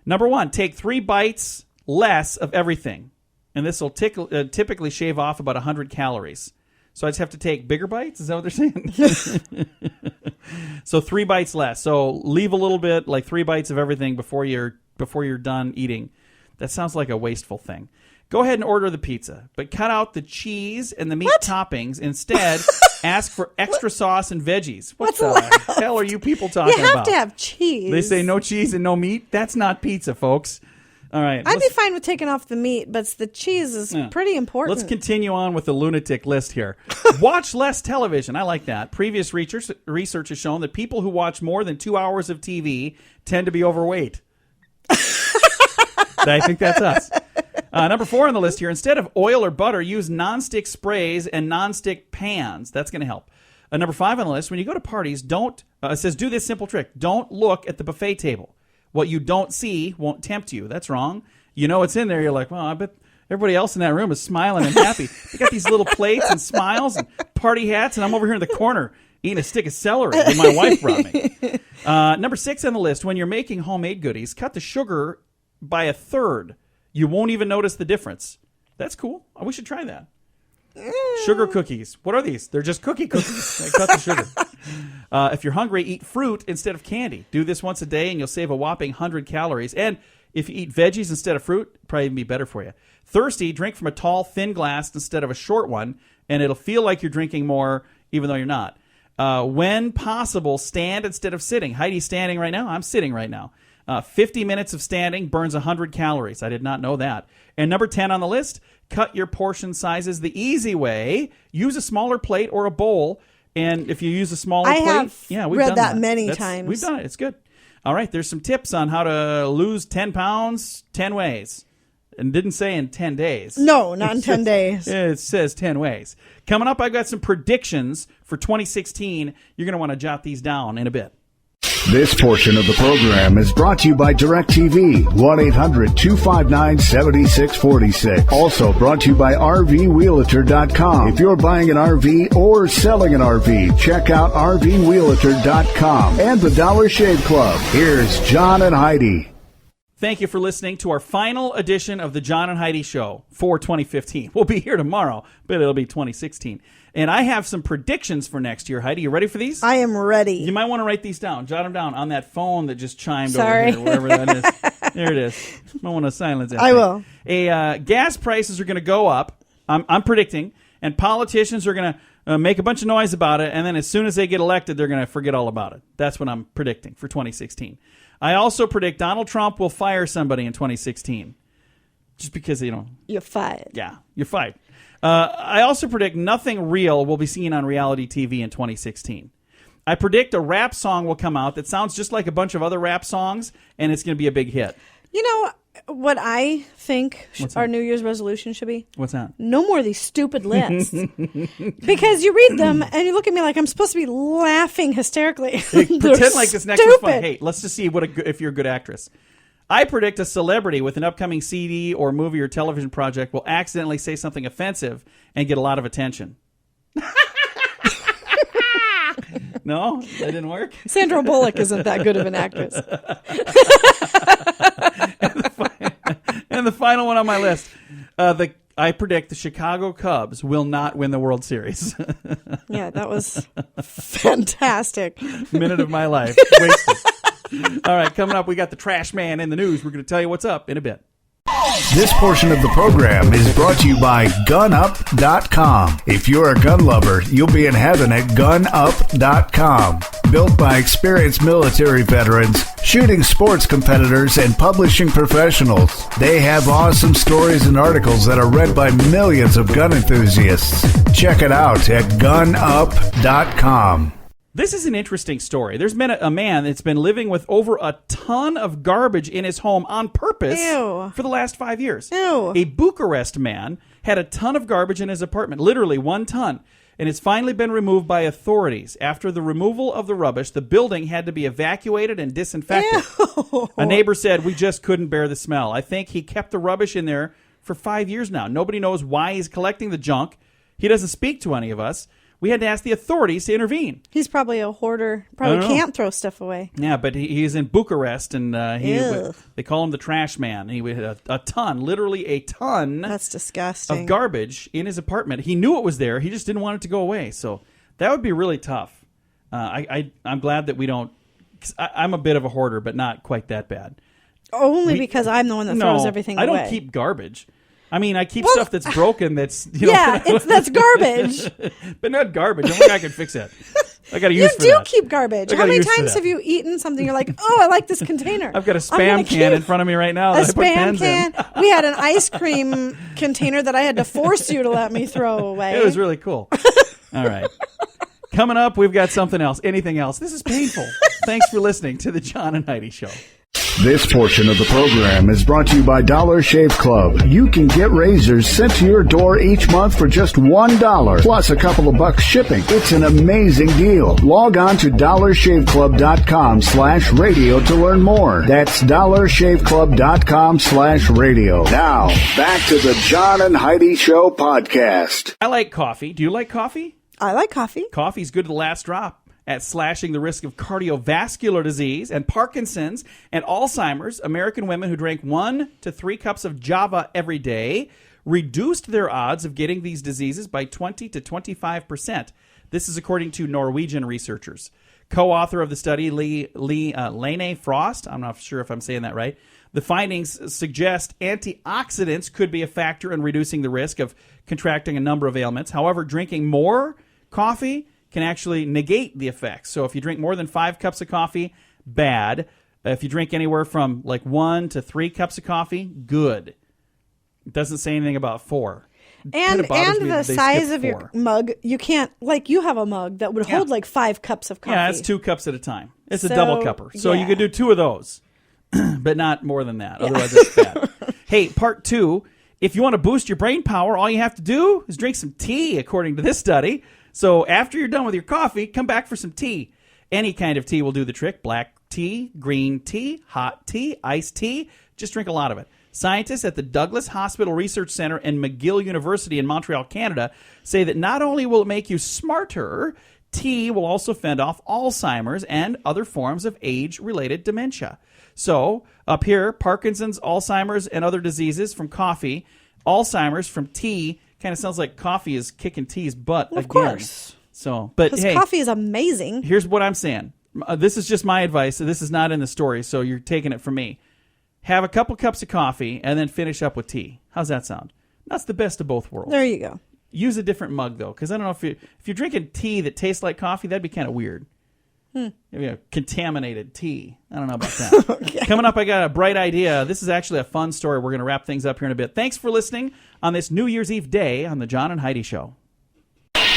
Speaker 2: Number 1, take 3 bites less of everything. And this will typically shave off about 100 calories. So I just have to take bigger bites? Is that what they're saying? So 3 bites less. So leave a little bit, like 3 bites of everything before you're done eating. That sounds like a wasteful thing. Go ahead and order the pizza, but cut out the cheese and the meat toppings. Instead, ask for extra sauce and veggies. What the hell are you people talking about?
Speaker 3: You have to have cheese.
Speaker 2: They say no cheese and no meat? That's not pizza, folks. All right.
Speaker 3: I'd be fine with taking off the meat, but the cheese is pretty important.
Speaker 2: Let's continue on with the lunatic list here. Watch less television. I like that. Previous research has shown that people who watch more than 2 hours of TV tend to be overweight. I think that's us. Number 4 on the list here. Instead of oil or butter, use nonstick sprays and nonstick pans. That's going to help. Number 5 on the list. When you go to parties, it says do this simple trick. Don't look at the buffet table. What you don't see won't tempt you. That's wrong. You know it's in there. You're like, well, I bet everybody else in that room is smiling and happy. They got these little plates and smiles and party hats, and I'm over here in the corner eating a stick of celery that my wife brought me. Number 6 on the list. When you're making homemade goodies, cut the sugar by 1/3. You won't even notice the difference. That's cool. We should try that. Sugar cookies. What are these? They're just cookies. They cut the sugar. If you're hungry, eat fruit instead of candy. Do this once a day, and you'll save a whopping 100 calories. And if you eat veggies instead of fruit, it'll probably be better for you. Thirsty, drink from a tall, thin glass instead of a short one, and it'll feel like you're drinking more, even though you're not. When possible, stand instead of sitting. Heidi's standing right now. I'm sitting right now. 50 minutes of standing burns 100 calories. I did not know that. And number 10 on the list, cut your portion sizes the easy way. Use a smaller plate or a bowl. And if you use a smaller plate,
Speaker 3: we've read that many times.
Speaker 2: We've done it. It's good. All right, there's some tips on how to lose 10 pounds 10 ways. And didn't say in 10 days.
Speaker 3: No, not in 10 days.
Speaker 2: It says 10 ways. Coming up, I've got some predictions for 2016. You're going to want to jot these down in a bit.
Speaker 1: This portion of the program is brought to you by DirecTV, 1-800-259-7646. Also brought to you by RVWheelator.com. If you're buying an RV or selling an RV, check out RVWheelator.com and the Dollar Shave Club. Here's John and Heidi.
Speaker 2: Thank you for listening to our final edition of the John and Heidi Show for 2015. We'll be here tomorrow, but it'll be 2016. And I have some predictions for next year. Heidi, you ready for these?
Speaker 3: I am ready.
Speaker 2: You might want to write these down. Jot them down on that phone that just chimed over here, wherever that is. There it is. Might want to silence that.
Speaker 3: I will.
Speaker 2: Gas prices are going to go up. I'm predicting. And politicians are going to make a bunch of noise about it. And then as soon as they get elected, they're going to forget all about it. That's what I'm predicting for 2016. I also predict Donald Trump will fire somebody in 2016. Just because,
Speaker 3: You're fired.
Speaker 2: Yeah, you're fired. I also predict nothing real will be seen on reality TV in 2016. I predict a rap song will come out that sounds just like a bunch of other rap songs, and it's going to be a big hit.
Speaker 3: You know what I think our New Year's resolution should be?
Speaker 2: What's that?
Speaker 3: No more of these stupid lists. Because you read them, and you look at me like I'm supposed to be laughing hysterically.
Speaker 2: Pretend like this next one's fun. Hey, let's just see if you're a good actress. I predict a celebrity with an upcoming CD or movie or television project will accidentally say something offensive and get a lot of attention. No? That didn't work?
Speaker 3: Sandra Bullock isn't that good of an actress.
Speaker 2: And the final one on my list. I predict the Chicago Cubs will not win the World Series.
Speaker 3: Yeah, that was fantastic.
Speaker 2: Minute of my life. Wasted. All right, coming up, we got the trash man in the news. We're going to tell you what's up in a bit.
Speaker 1: This portion of the program is brought to you by GunUp.com. If you're a gun lover, you'll be in heaven at GunUp.com. Built by experienced military veterans, shooting sports competitors, and publishing professionals. They have awesome stories and articles that are read by millions of gun enthusiasts. Check it out at GunUp.com.
Speaker 2: This is an interesting story. There's been a man that's been living with over a ton of garbage in his home on purpose
Speaker 3: Ew.
Speaker 2: for the last 5 years.
Speaker 3: Ew.
Speaker 2: A Bucharest man had a ton of garbage in his apartment, literally 1 ton, and it's finally been removed by authorities. After the removal of the rubbish, the building had to be evacuated and disinfected.
Speaker 3: Ew.
Speaker 2: A neighbor said, "We just couldn't bear the smell." I think he kept the rubbish in there for 5 years now. Nobody knows why he's collecting the junk. He doesn't speak to any of us. We had to ask the authorities to intervene.
Speaker 3: He's probably a hoarder. Probably can't throw stuff away.
Speaker 2: Yeah, but he's in Bucharest, and
Speaker 3: Ew.
Speaker 2: they call him the trash man. He had a ton, literally a ton
Speaker 3: That's disgusting.
Speaker 2: of garbage in his apartment. He knew it was there. He just didn't want it to go away. So that would be really tough. I'm glad that we don't. 'Cause I'm a bit of a hoarder, but not quite that bad.
Speaker 3: Only because I'm the one that throws everything away.
Speaker 2: I don't keep garbage. I mean, I keep stuff that's broken. That's
Speaker 3: that's garbage.
Speaker 2: But not garbage. I don't think I can fix that. I got to use
Speaker 3: You
Speaker 2: for
Speaker 3: do
Speaker 2: that.
Speaker 3: keep garbage.
Speaker 2: I
Speaker 3: How
Speaker 2: gotta
Speaker 3: many
Speaker 2: use for
Speaker 3: times
Speaker 2: that.
Speaker 3: have you eaten something? You're like, oh, I like this container.
Speaker 2: I've got a
Speaker 3: I'm gonna
Speaker 2: spam can
Speaker 3: keep
Speaker 2: in front of me right now
Speaker 3: a
Speaker 2: that I put
Speaker 3: spam
Speaker 2: pens
Speaker 3: can.
Speaker 2: in.
Speaker 3: We had an ice cream container that I had to force you to let me throw away.
Speaker 2: It was really cool. All right. Coming up, we've got something else. Anything else? This is painful. Thanks for listening to the John and Heidi Show.
Speaker 1: This portion of the program is brought to you by Dollar Shave Club. You can get razors sent to your door each month for just $1, plus a couple of bucks shipping. It's an amazing deal. Log on to dollarshaveclub.com/radio to learn more. That's dollarshaveclub.com/radio. Now, back to the John and Heidi Show podcast.
Speaker 2: I like coffee. Do you like coffee?
Speaker 3: I like coffee.
Speaker 2: Coffee's good to the last drop at slashing the risk of cardiovascular disease and Parkinson's and Alzheimer's. American women who drank 1 to 3 cups of Java every day reduced their odds of getting these diseases by 20 to 25%. This is according to Norwegian researchers. Co-author of the study, Lene Frost, I'm not sure if I'm saying that right, the findings suggest antioxidants could be a factor in reducing the risk of contracting a number of ailments. However, drinking more coffee can actually negate the effects. So if you drink more than 5 cups of coffee, bad. If you drink anywhere from like 1 to 3 cups of coffee, good. It doesn't say anything about 4.
Speaker 3: And the size of
Speaker 2: 4.
Speaker 3: your mug, you can't, like, you have a mug that would hold like 5 cups of coffee.
Speaker 2: Yeah, it's 2 cups at a time. It's a
Speaker 3: So,
Speaker 2: double cupper. So you
Speaker 3: yeah.
Speaker 2: could do 2 of those, but not more than that. Otherwise, it's bad. Hey, part 2. If you want to boost your brain power, all you have to do is drink some tea, according to this study. So after you're done with your coffee, come back for some tea. Any kind of tea will do the trick. Black tea, green tea, hot tea, iced tea. Just drink a lot of it. Scientists at the Douglas Hospital Research Center and McGill University in Montreal, Canada, say that not only will it make you smarter, tea will also fend off Alzheimer's and other forms of age-related dementia. So, up here, Parkinson's, Alzheimer's, and other diseases from coffee. Alzheimer's from tea. Kind of sounds like coffee is kicking tea's butt again.
Speaker 3: Of course.
Speaker 2: So, but
Speaker 3: Because
Speaker 2: hey,
Speaker 3: coffee is amazing.
Speaker 2: here's what I'm saying. This is just my advice. This is not in the story, so you're taking it from me. Have a couple cups of coffee and then finish up with tea. How's that sound? That's the best of both worlds.
Speaker 3: There you go.
Speaker 2: Use a different mug, though, because I don't know if you're drinking tea that tastes like coffee, that'd be kind of weird. Maybe a contaminated tea. I don't know about that.
Speaker 3: Okay.
Speaker 2: Coming up, I got a bright idea. This is actually a fun story. We're going to wrap things up here in a bit. Thanks for listening on this New Year's Eve day on the John and Heidi Show.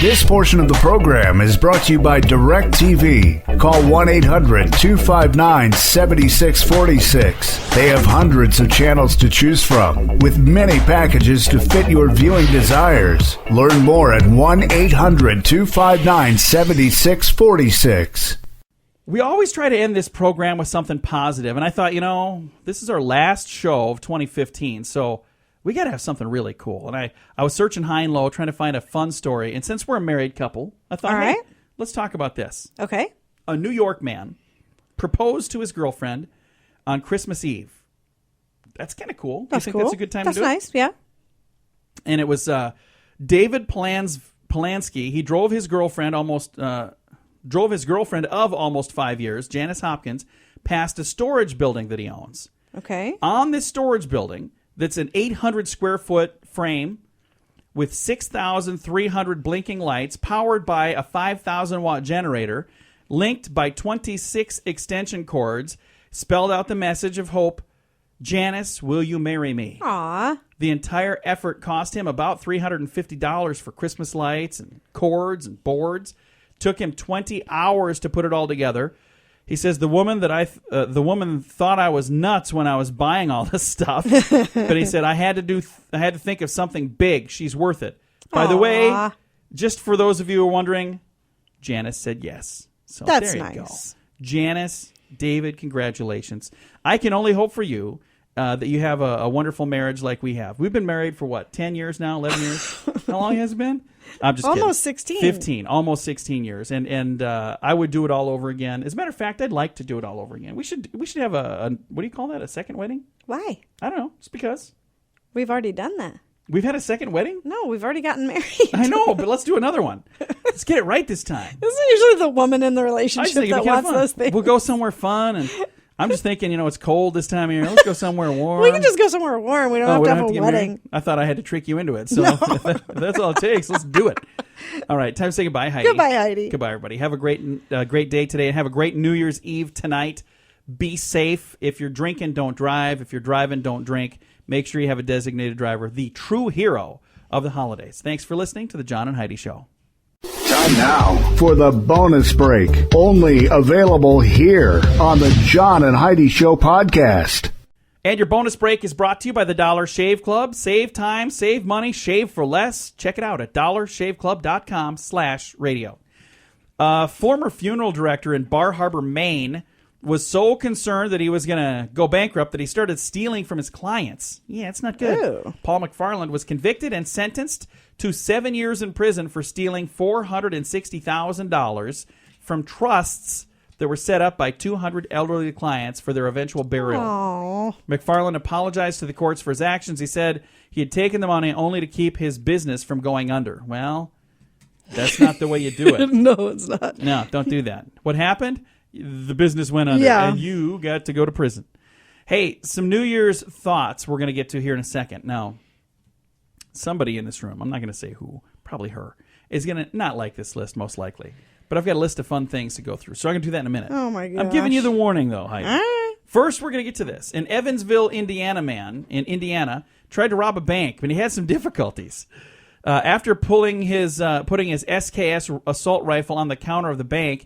Speaker 1: This portion of the program is brought to you by DirecTV. Call 1-800-259-7646. They have hundreds of channels to choose from, with many packages to fit your viewing desires. Learn more at 1-800-259-7646.
Speaker 2: We always try to end this program with something positive, and I thought, this is our last show of 2015, so we got to have something really cool. And I was searching high and low, trying to find a fun story, and since we're a married couple, I thought,
Speaker 3: All right.
Speaker 2: hey, let's talk about this.
Speaker 3: Okay.
Speaker 2: A New York man proposed to his girlfriend on Christmas Eve. That's kind of cool.
Speaker 3: That's
Speaker 2: you think
Speaker 3: cool.
Speaker 2: that's a good time
Speaker 3: That's
Speaker 2: to do
Speaker 3: nice. Yeah.
Speaker 2: And it was David Polanski. He drove his girlfriend of almost 5 years, Janice Hopkins, past a storage building that he owns.
Speaker 3: Okay.
Speaker 2: On this storage building, that's an 800 square foot frame with 6,300 blinking lights, powered by a 5,000 watt generator, linked by 26 extension cords, spelled out the message of hope, Janice, will you marry me?
Speaker 3: Aw.
Speaker 2: The entire effort cost him about $350 for Christmas lights and cords and boards. Took him 20 hours to put it all together. He says the woman thought I was nuts when I was buying all this stuff, but he said I had to think of something big. She's worth it. By the way, just for those of you who are wondering, Janice said yes. So
Speaker 3: that's
Speaker 2: there you
Speaker 3: nice.
Speaker 2: go. Janice, David, congratulations. I can only hope for you that you have a wonderful marriage like we have. We've been married for what, 10 years now, 11 years? How long has it been? I'm just
Speaker 3: almost
Speaker 2: kidding.
Speaker 3: 16.
Speaker 2: 15, almost 16 years. And I would do it all over again. As a matter of fact, I'd like to do it all over again. We should have a what do you call that? A second wedding?
Speaker 3: Why?
Speaker 2: I don't know. Just because.
Speaker 3: We've already done that.
Speaker 2: We've had a second wedding?
Speaker 3: No, we've already gotten married.
Speaker 2: I know, but let's do another one. Let's get it right this time.
Speaker 3: Isn't it usually the woman in the
Speaker 2: I just
Speaker 3: relationship
Speaker 2: think it'd
Speaker 3: that
Speaker 2: be kind
Speaker 3: wants
Speaker 2: of fun.
Speaker 3: those things?
Speaker 2: We'll go somewhere fun, and I'm just thinking, it's cold this time of year. Let's go somewhere warm.
Speaker 3: We can just go somewhere warm. We don't have
Speaker 2: we
Speaker 3: to
Speaker 2: don't
Speaker 3: have a
Speaker 2: get
Speaker 3: wedding.
Speaker 2: married? I thought I had to trick you into it. So if that's all it takes. Let's do it. All right, time to say goodbye, Heidi.
Speaker 3: Goodbye, Heidi.
Speaker 2: Goodbye, everybody. Have a great day today, and have a great New Year's Eve tonight. Be safe. If you're drinking, don't drive. If you're driving, don't drink. Make sure you have a designated driver, the true hero of the holidays. Thanks for listening to the John and Heidi Show.
Speaker 1: Time now for the bonus break. Only available here on the John and Heidi Show podcast.
Speaker 2: And your bonus break is brought to you by the Dollar Shave Club. Save time, save money, shave for less. Check it out at dollarshaveclub.com/radio. Former funeral director in Bar Harbor, Maine, was so concerned that he was going to go bankrupt that he started stealing from his clients. Yeah, it's not good.
Speaker 3: Ew.
Speaker 2: Paul McFarland was convicted and sentenced to 7 years in prison for stealing $460,000 from trusts that were set up by 200 elderly clients for their eventual burial.
Speaker 3: Aww.
Speaker 2: McFarland apologized to the courts for his actions. He said he had taken the money only to keep his business from going under. Well, that's not the way you do it.
Speaker 3: No, it's not.
Speaker 2: No, don't do that. What happened? The business went under, and you got to go to prison. Hey, some New Year's thoughts we're going to get to here in a second. Now, somebody in this room, I'm not going to say who, probably her, is going to not like this list, most likely. But I've got a list of fun things to go through, so I'm going to do that in a minute.
Speaker 3: Oh, my gosh.
Speaker 2: I'm giving you the warning, though, Heidi.
Speaker 3: All right.
Speaker 2: First, we're going to get to this. An Evansville, Indiana man in Indiana tried to rob a bank, but he had some difficulties. After putting his SKS assault rifle on the counter of the bank,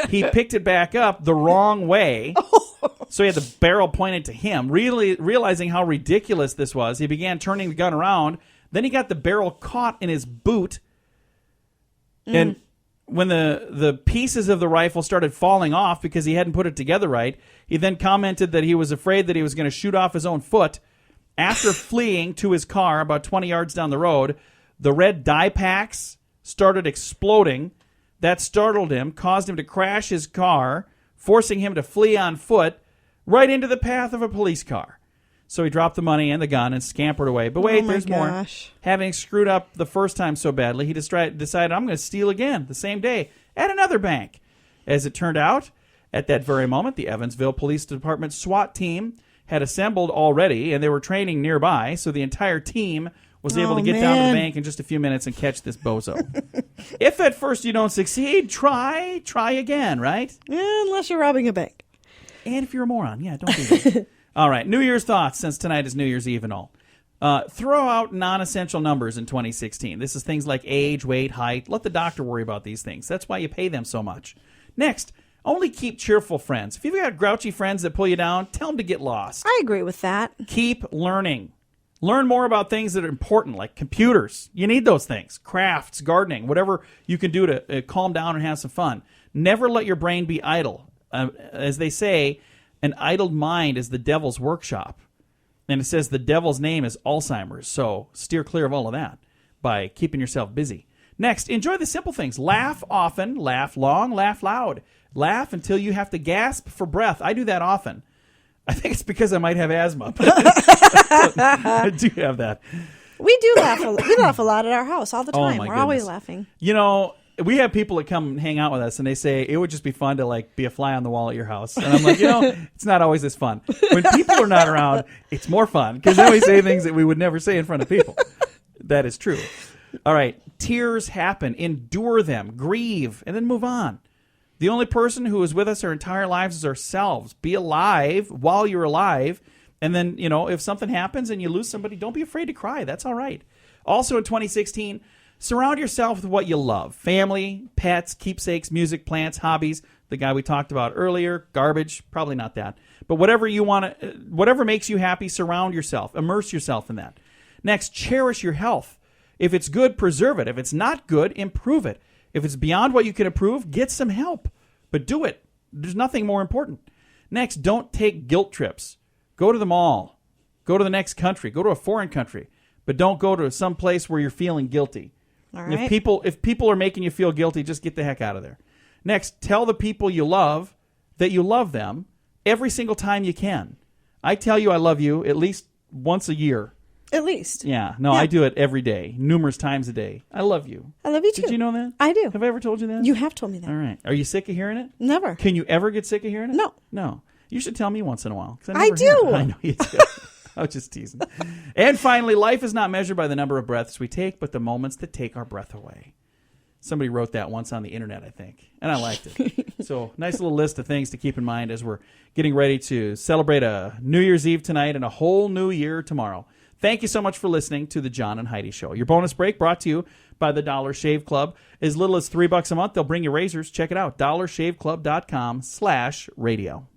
Speaker 2: he picked it back up the wrong way. So he had the barrel pointed to him. Really realizing how ridiculous this was, he began turning the gun around. Then he got the barrel caught in his boot. And when the pieces of the rifle started falling off because he hadn't put it together right, he then commented that he was afraid that he was going to shoot off his own foot. After fleeing to his car about 20 yards down the road, the red dye packs started exploding. That startled him, caused him to crash his car, forcing him to flee on foot right into the path of a police car. So he dropped the money and the gun and scampered away. But wait, there's more. Having screwed up the first time so badly, he decided, I'm going to steal again the same day at another bank. As it turned out, at that very moment, the Evansville Police Department SWAT team had assembled already, and they were training nearby, so the entire team was able to get down to the bank in just a few minutes and catch this bozo. If at first you don't succeed, try again, right?
Speaker 3: Unless you're robbing a bank.
Speaker 2: And if you're a moron, don't do that. All right, New Year's thoughts, since tonight is New Year's Eve and all. Throw out non-essential numbers in 2016. This is things like age, weight, height. Let the doctor worry about these things. That's why you pay them so much. Next, only keep cheerful friends. If you've got grouchy friends that pull you down, tell them to get lost.
Speaker 3: I agree with that.
Speaker 2: Keep learning. Learn more about things that are important, like computers. You need those things. Crafts, gardening, whatever you can do to calm down and have some fun. Never let your brain be idle. As they say, an idle mind is the devil's workshop. And it says the devil's name is Alzheimer's, so steer clear of all of that by keeping yourself busy. Next, enjoy the simple things. Laugh often, laugh long, laugh loud. Laugh until you have to gasp for breath. I do that often. I think it's because I might have asthma. I do have that.
Speaker 3: We do laugh. We laugh a lot at our house all the
Speaker 2: Oh,
Speaker 3: time.
Speaker 2: my
Speaker 3: We're always
Speaker 2: goodness.
Speaker 3: laughing.
Speaker 2: You know, we have people that come and hang out with us, and they say it would just be fun to like be a fly on the wall at your house. And I'm like, it's not always this fun. When people are not around, it's more fun because then we say things that we would never say in front of people. That is true. All right, tears happen. Endure them, grieve, and then move on. The only person who is with us our entire lives is ourselves. Be alive while you're alive. And then, if something happens and you lose somebody, don't be afraid to cry. That's all right. Also in 2016, surround yourself with what you love. Family, pets, keepsakes, music, plants, hobbies. The guy we talked about earlier, garbage, probably not that. But whatever makes you happy, surround yourself. Immerse yourself in that. Next, cherish your health. If it's good, preserve it. If it's not good, improve it. If it's beyond what you can improve, get some help. But do it. There's nothing more important. Next, don't take guilt trips. Go to the mall. Go to the next country. Go to a foreign country. But don't go to some place where you're feeling guilty.
Speaker 3: All right.
Speaker 2: If people are making you feel guilty, just get the heck out of there. Next, tell the people you love that you love them every single time you can. I tell you I love you at least once a year.
Speaker 3: At least.
Speaker 2: Yeah. No, I do it every day, numerous times a day. I love you.
Speaker 3: I love you too.
Speaker 2: Did you know that?
Speaker 3: I do.
Speaker 2: Have I ever told you that?
Speaker 3: You have told me that.
Speaker 2: All right. Are you sick of hearing it?
Speaker 3: Never.
Speaker 2: Can you ever get sick of hearing it?
Speaker 3: No.
Speaker 2: No. You should tell me once in a while. 'Cause
Speaker 3: I
Speaker 2: never
Speaker 3: do.
Speaker 2: hear it. I know you do. I was just teasing. And finally, life is not measured by the number of breaths we take, but the moments that take our breath away. Somebody wrote that once on the internet, I think, and I liked it. So, nice little list of things to keep in mind as we're getting ready to celebrate a New Year's Eve tonight and a whole new year tomorrow. Thank you so much for listening to the John and Heidi Show. Your bonus break brought to you by the Dollar Shave Club. As little as $3 a month, they'll bring you razors. Check it out, dollarshaveclub.com/radio.